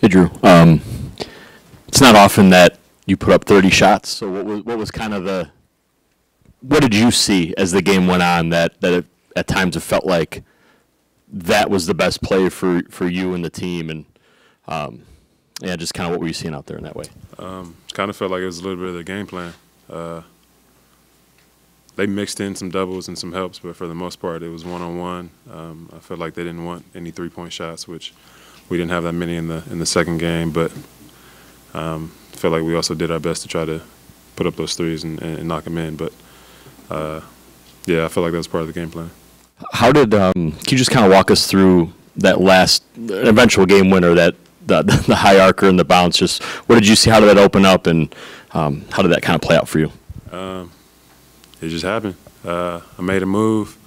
Hey, Jrue. It's not often that you put up 30 shots. So what was kind of what did you see as the game went on that at times it felt like that was the best play for you and the team, and yeah, just kind of what were you seeing out there in that way? Kind of felt like it was a little bit of the game plan. They mixed in some doubles and some helps, but for the most part, it was one-on-one. I felt like they didn't want any three-point shots, which we didn't have that many in the second game. But I felt like we also did our best to try to put up those threes and knock them in. But yeah, I felt like that was part of the game plan. How did can you just kind of walk us through that last eventual game winner, that the high arcer and the bounce? Just what did you see? How did that open up, and how did that kind of play out for you? It just happened. I made a move.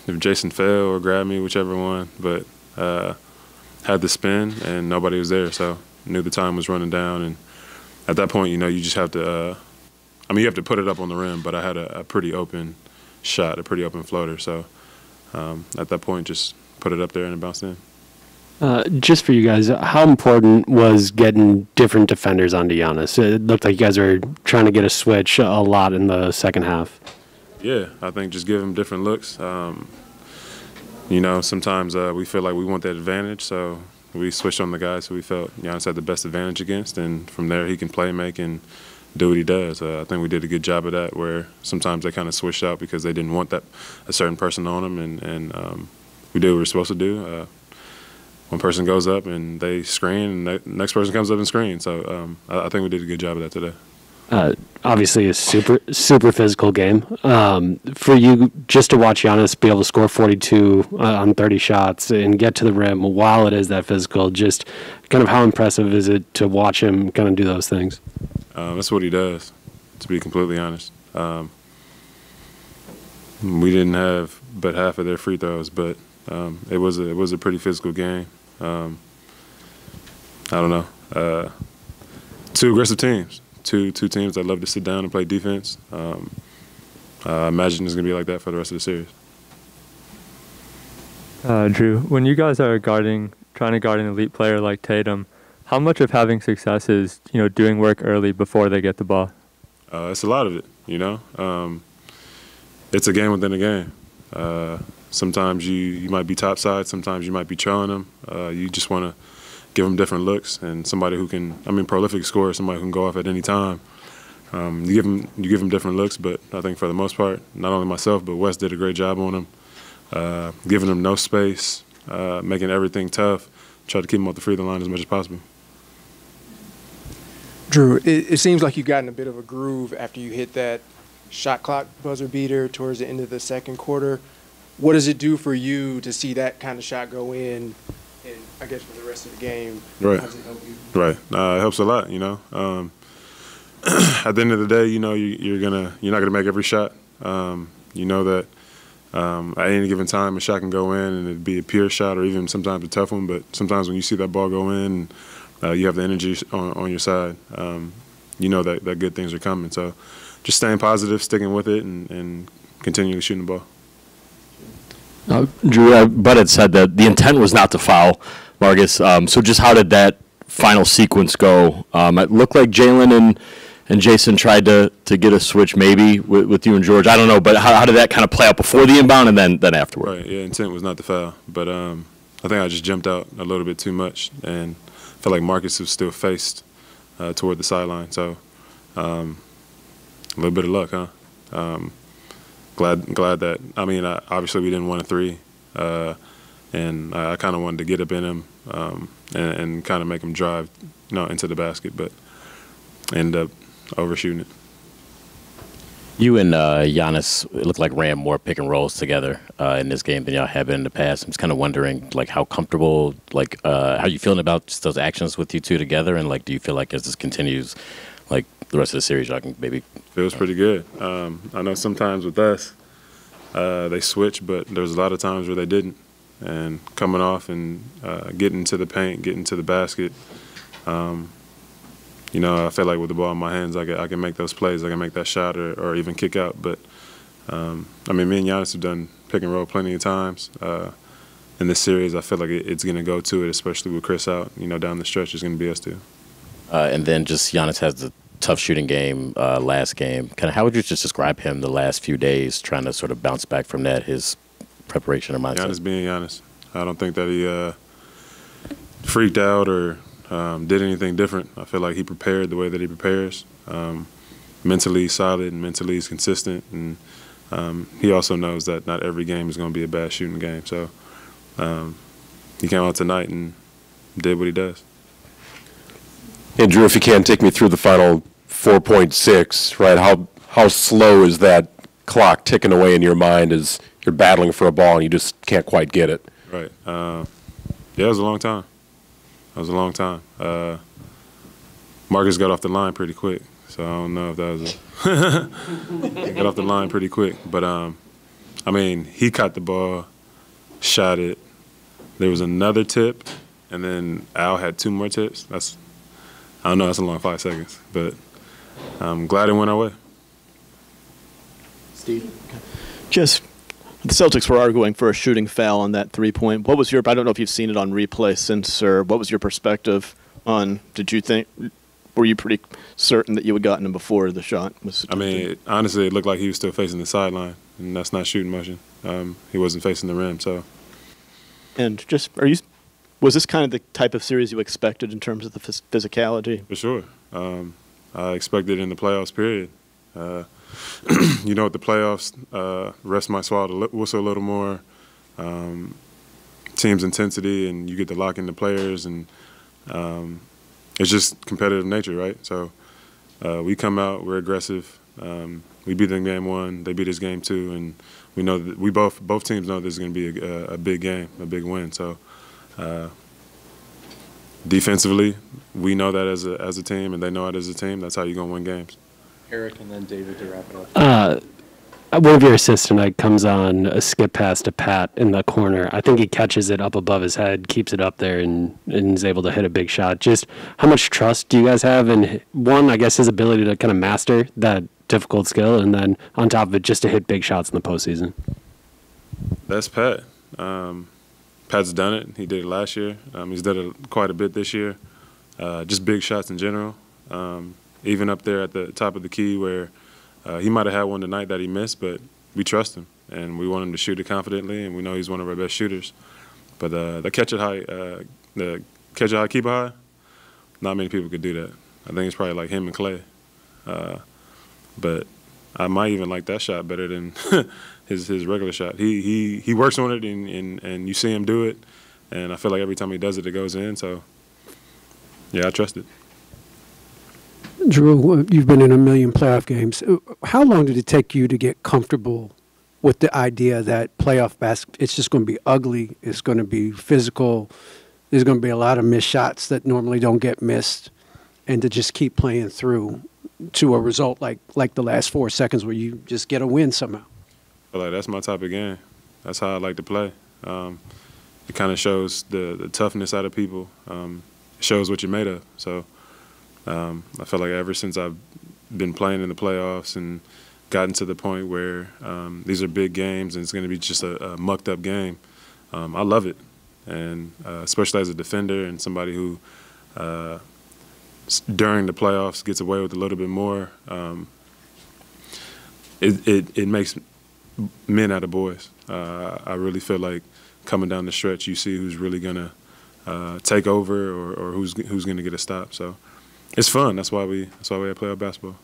If Jason fell or grabbed me, whichever one, but had the spin and nobody was there, so knew the time was running down. And at that point, you just have to. You have to put it up on the rim, but I had a pretty open shot, a pretty open floater. So at that point, just put it up there and it bounced in. Just for you guys, how important was getting different defenders onto Giannis? It looked like you guys were trying to get a switch a lot in the second half. Yeah, I think just give him different looks. Sometimes we feel like we want that advantage, so we switched on the guys who we felt Giannis had the best advantage against, and from there he can play make and do what he does. I think we did a good job of that, where sometimes they kind of switched out because they didn't want a certain person on them, and we did what we were supposed to do. One person goes up and they screen, and the next person comes up and screens. So I think we did a good job of that today. Obviously, a super physical game. For you, just to watch Giannis be able to score 42 on 30 shots and get to the rim while it is that physical, just kind of how impressive is it to watch him kind of do those things? That's what he does, to be completely honest. We didn't have but half of their free throws, but it was a pretty physical game. I don't know. Two aggressive teams. Two teams that love to sit down and play defense. I imagine it's going to be like that for the rest of the series. Jrue, when you guys are trying to guard an elite player like Tatum, how much of having success is doing work early before they get the ball? It's a lot of it. It's a game within a game. Sometimes you might be topside, sometimes you might be trailing them. You just want to give them different looks, and somebody who can, prolific scorer, somebody who can go off at any time. You give them different looks, but I think for the most part, not only myself, but Wes did a great job on them, giving them no space, making everything tough, try to keep them off the free throw line as much as possible. Jrue, it seems like you've gotten a bit of a groove after you hit that shot clock buzzer beater towards the end of the second quarter. What does it do for you to see that kind of shot go in, and I guess for the rest of the game? Right. How does it help you? Right. It helps a lot. At the end of the day, you're not gonna make every shot. That at any given time a shot can go in and it'd be a pure shot or even sometimes a tough one. But sometimes when you see that ball go in, you have the energy on your side. That good things are coming. So just staying positive, sticking with it, and continuing shooting the ball. Jrue, Bud had said that the intent was not to foul Marcus. So just how did that final sequence go? It looked like Jalen and Jason tried to get a switch maybe with you and George. I don't know, but how did that kind of play out before the inbound and then afterward? Right, yeah, intent was not to foul. But I think I just jumped out a little bit too much and felt like Marcus was still faced toward the sideline. So a little bit of luck, huh? Glad that, obviously we didn't want a three, and I kind of wanted to get up in him and kind of make him drive into the basket, but ended up overshooting it. You and Giannis, it looked like ran more pick and rolls together in this game than y'all have been in the past. I'm just kind of wondering, how comfortable, how you feeling about just those actions with you two together, and do you feel like as this continues, the rest of the series, y'all can maybe? Feels pretty good. I know sometimes with us, they switch, but there's a lot of times where they didn't. And coming off and getting to the paint, getting to the basket, I feel like with the ball in my hands, I can make those plays. I can make that shot or even kick out. But, me and Giannis have done pick and roll plenty of times. in this series, I feel like it's going to go to it, especially with Chris out. Down the stretch, it's going to be us too. And then just Giannis has the tough shooting game last game. Kind of how would you just describe him the last few days, trying to sort of bounce back from that, his preparation or mindset? Giannis being Giannis. I don't think that he freaked out or did anything different. I feel like he prepared the way that he prepares. Mentally solid and mentally he's consistent. And he also knows that not every game is going to be a bad shooting game. So he came out tonight and did what he does. And Jrue, if you can, take me through the final 4.6, right? How slow is that clock ticking away in your mind as you're battling for a ball and you just can't quite get it? Right. Yeah, it was a long time. It was a long time. Marcus got off the line pretty quick, so I don't know if that was he got off the line pretty quick. But, I mean, he caught the ball, shot it. There was another tip, and then Al had 2 more tips. I don't know, that's a long 5 seconds, but I'm glad it went our way. Steve? Just, the Celtics were arguing for a shooting foul on that 3-point. What was I don't know if you've seen it on replay since, or what was your perspective on, were you pretty certain that you had gotten him before the shot was attempted? I mean, honestly, it looked like he was still facing the sideline, and that's not shooting motion. He wasn't facing the rim, so. And just, was this kind of the type of series you expected in terms of the physicality? For sure. I expected in the playoffs, period. With the playoffs, refs might swallow the whistle a little more. Team's intensity, and you get to lock in the players, and it's just competitive nature, right? So we come out, we're aggressive. We beat them game 1, they beat us game 2, and we know that both teams know this is going to be a big game, a big win. So defensively, we know that as a team, and they know it as a team. That's how you're going to win games. Eric, and then David to wrap it up. One of your assists tonight comes on a skip pass to Pat in the corner. I think he catches it up above his head, keeps it up there, and is able to hit a big shot. Just how much trust do you guys have in, one, I guess, his ability to kind of master that difficult skill, and then on top of it, just to hit big shots in the postseason? That's Pat. Pat's done it. He did it last year. He's done it quite a bit this year. Just big shots in general. Even up there at the top of the key where he might have had one tonight that he missed, but we trust him, and we want him to shoot it confidently, and we know he's one of our best shooters. But the catch it high, keep it high, not many people could do that. I think it's probably like him and Clay. But I might even like that shot better than his regular shot. He works on it, and you see him do it, and I feel like every time he does it, it goes in. So, yeah, I trust it. Jrue, you've been in a million playoff games. How long did it take you to get comfortable with the idea that playoff basketball, it's just going to be ugly, it's going to be physical, there's going to be a lot of missed shots that normally don't get missed, and to just keep playing through to a result like the last 4 seconds where you just get a win somehow? I feel like that's my type of game. That's how I like to play. It kind of shows the toughness out of people. It shows what you're made of. So I feel like ever since I've been playing in the playoffs and gotten to the point where these are big games and it's going to be just a mucked up game, I love it. And especially as a defender and somebody who during the playoffs gets away with a little bit more, it makes men out of boys. I really feel like coming down the stretch, you see who's really going to take over or who's going to get a stop. So it's fun. That's why we play our basketball.